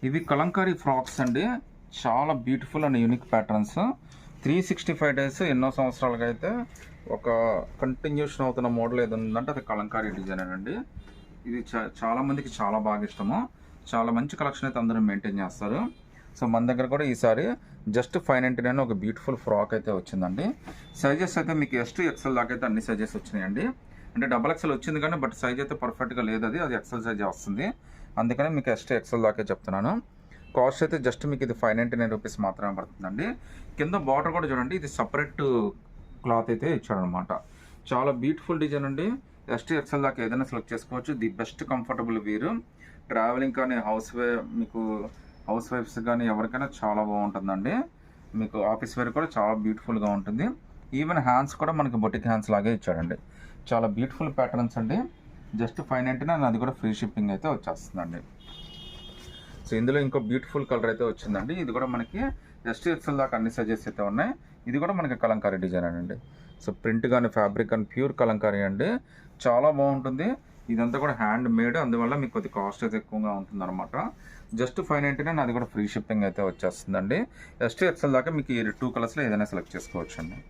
ఇవి కలంకారీ ఫ్రాక్స్ అండి. చాలా beautiful and unique patterns. 365 days ఎన్నో సంవత్సరాలుగా అయితే ఒక కంటిన్యూషన్ అవుతున్న మోడల్ ఏదో ఉందంటే అది కలంకారీ డిజైన్ అండి. ఇది చాలా మందికి చాలా బాగా ఇష్టము. చాలా మంచి కలెక్షన్ అయితే అందరూ మెయింటైన్ చేస్తారు. సో మన దగ్గర కూడా ఈసారి జస్ట్ 599 ఒక బ్యూటిఫుల్ ఫ్రాక్ అయితే వచ్చిందండి. సైజెస్ అయితే మీకు ఎస్ టు ఎక్సెల్ దాకా అయితే అన్ని సైజెస్ వచ్చినాయండి. అంటే డబల్ ఎక్సెల్ వచ్చింది కానీ బట్ సైజ్ అయితే పర్ఫెక్ట్గా లేదు, అది ఎక్సెల్ సైజ్ వస్తుంది. అందుకని మీకు ఎస్ టు ఎక్సెల్ దాకా చెప్తున్నాను. కాస్ట్ అయితే జస్ట్ మీకు ఇది 599 రూపీస్ మాత్రమే పడుతుందండి. కింద బార్డర్ కూడా చూడండి, ఇది సపరేట్ క్లాత్ అయితే ఇచ్చాడనమాట. చాలా బ్యూటిఫుల్ డిజైన్ అండి. ఎస్ టు ఎక్సెల్ దాకా ఏదైనా సెలెక్ట్ చేసుకోవచ్చు. ది బెస్ట్ కంఫర్టబుల్ వీరు ట్రావెలింగ్ కానీ మీకు హౌస్ వైఫ్స్ కానీ ఎవరికైనా చాలా బాగుంటుందండి. మీకు ఆఫీస్ వేర్ కూడా చాలా బ్యూటిఫుల్గా ఉంటుంది. ఈవెన్ హ్యాండ్స్ కూడా మనకి బొటిక్ హ్యాండ్స్ లాగే ఇచ్చాడండి. చాలా బ్యూటిఫుల్ ప్యాటర్న్స్ అండి. జస్ట్ 599, అది కూడా ఫ్రీ షిప్పింగ్ అయితే వచ్చేస్తుందండి. సో ఇందులో ఇంకో బ్యూటిఫుల్ కలర్ అయితే వచ్చిందండి. ఇది కూడా మనకి ఎస్ టు ఎక్సెల్ దాకా అన్ని సైజెస్ అయితే ఉన్నాయి. ఇది కూడా మనకి కలంకారీ డిజైన్ అండి. సో ప్రింట్ కానీ ఫ్యాబ్రిక్ కానీ ప్యూర్ కలంకారీ అండి. చాలా బాగుంటుంది. ఇదంతా కూడా హ్యాండ్ మేడ్, అందువల్ల మీకు కొద్ది కాస్ట్ అయితే ఎక్కువగా ఉంటుంది అనమాట. జస్ట్ 599, అది కూడా ఫ్రీ షిప్పింగ్ అయితే వచ్చేస్తుందండి. ఎస్ టు ఎక్సెల్ దాకా మీకు ఈ 2 కలర్స్లో ఏదైనా సెలెక్ట్ చేసుకోవచ్చు అండి.